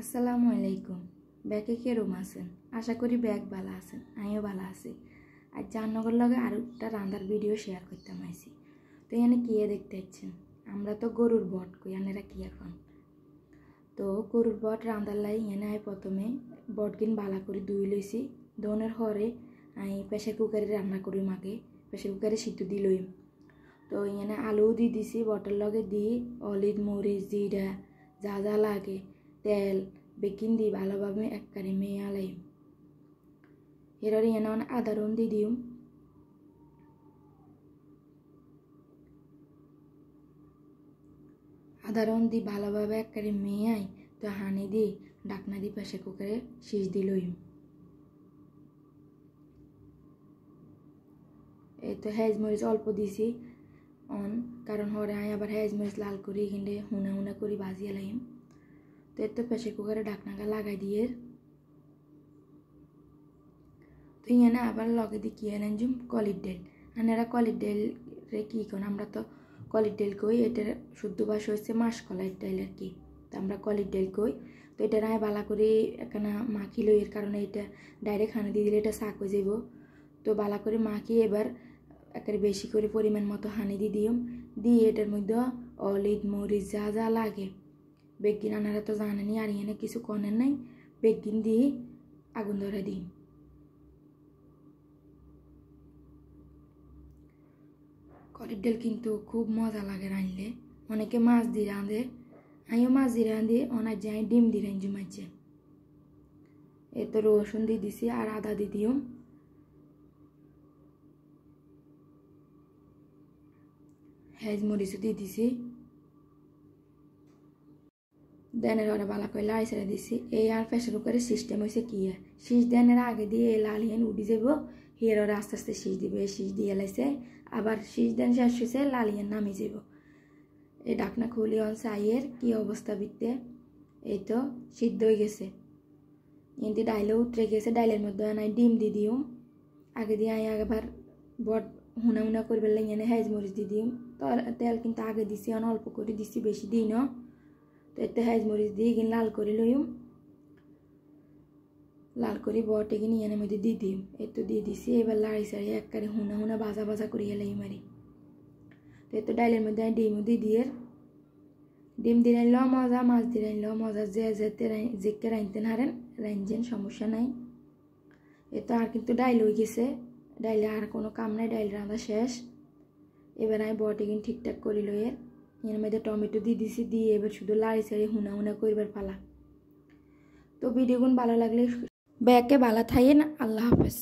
আসসালামু আলাইকুম। ব্যাগে কেরম আছেন? আশা করি ব্যাগ ভালো আছেন, আমিও ভালো আছি। আর জান্নগর লগে আর একটা রান্নার ভিডিও শেয়ার করতাম আইছি। তো এখানে কি দেখতে পাচ্ছেন? আমরা তো গরুর বট কই, আনেরা কি এখন? তো গরুর বট রান্নার লাই এনে প্রথমে বটকিন ভালো করে ধুই লইছি। ধোনের হরে আমি প্রেসার কুকারে রান্না করি, মাকে প্রেসার কুকারে সিদ্ধ দি লইম। তো এখানে আলুও দিয়ে দিছি, বটের লগে দিয়ে হলুদ মরিচ জিরা যা যা লাগে তেল বেকিং দিয়ে ভালোভাবে একবারে মেয়া লাইম। এরপর এনে আদা রসুন দিয়ে দিম। আদা রসুন দিয়ে ভালোভাবে একবারে মেয়াই তো হানি দিয়ে ডাকনা দিয়ে প্রেসার কুকারে সিজ দি লইম। এই তো হেজ মরিচ অল্প দিছি কারণ হরে আমি আবার হেজ মরিচ লাল করি এখানে হুনা হুনা করে ভাজিয়ে লাইম। তো এর তো প্রেসার কুকারে ডাকনাটা লাগাই দিয়ে তো এনে আবার লগে দিয়ে কি এনে জুম কলির ডেল। আনারা কলির ডেল রে কী কোন, আমরা তো কলির ডেল কই, এটার শুদ্ধ ভাষা হচ্ছে মাসকলাইয়ের ডাইল আর কি। তো আমরা কলির ডেল কই। তো এটা রায় বালা করে একখানা মাখি লই, এর কারণে এটা ডাইরেক্ট হানি দিয়ে দিলে এটা শাক হয়ে যাব। তো বালা করে মাখি এবার একেবারে বেশি করে পরিমাণ মতো হানি দিয়ে দিম। দিয়ে এটার মধ্যে হলুদ মরিচ যা যা লাগে বেগিন আনারা তো জানেনি, আর এনে কিছু কনের নাই, বেগিন দিয়ে আগুন ধরে দিই। কলির ডাল কিন্তু খুব মজা লাগে রাঁধলে। অনেকে মাছ দিয়ে রাঁধে, আমিও মাছ দিয়ে রাঁধি, অনেক যাই ডিম দিয়ে রাঁধি মাঝে। এ তো রসুন দিয়ে দিছি আর আদা দিয়ে দিও। হেজ মরিচও দিয়ে দিছি। দেনের ওরা বালা করে লাড়ি ছেড়ে দিছি। এই আর প্রেসার কুকারের সিস্টেম হয়েছে কি, শীষ দেনের আগে দিয়ে এই লাল হিয়ান উঠি যাব, হিয়ার ওরা আস্তে আস্তে শীষ দিবে। এই শীষ দিয়ে লাইছে আবার শীষ দেন শেষ হয়েছে, লাল হিয়ান নামি যাব। এই ডাকনা খুলি অন চাইয়ের কি অবস্থা বিকতে। এই তো সিদ্ধ হয়ে গেছে, এমনি ডাইলও উতরে গেছে। ডাইলের মধ্যে নাই ডিম দিয়ে দিও। আগে দিয়ে আমি একবার বট হুনা হুনা করবার লাগে এনে হেজ মরিচ দিয়ে দিম। তেল কিন্তু আগে দিছি, অল্প করে দিছি, বেশি দিই না। তো এতে হেজ মরিচ দিয়ে কিনে লাল করে লইম। লাল করে বটে কিনে এনের মধ্যে দিয়ে দিম। এই তো দিয়ে দিছি। এবার লাড়ি সাড়ি একবারে হুনা হুনা ভাজা ভাজা করে এলাই মারি। তো এই তো ডাইলের মধ্যে ডিমও দিয়ে দিয়ে, ডিম দিয়ে রাইলেও মজা, মাছ দিয়ে রাইলেও মজা, যে যেতে যেকে রাঁধতে হারেন রাঁধছেন, সমস্যা নাই। এ তো আর কিন্তু ডাইল হয়ে গেছে, ডাইলে আর কোনো কাম নাই, ডাইল রাঁধা শেষ। এবার আমি বটে কিনে ঠিকঠাক করে লইয়ে এর মধ্যে টমেটো দিয়ে দিছি, দিয়ে এবার শুধু লাড়ি সাড়ি হুনা হুনা করবার পালা। তো ভিডিওগুলো ভালো লাগলে ব্যাগকে ভালো থাকেন। আল্লাহ হাফেজ।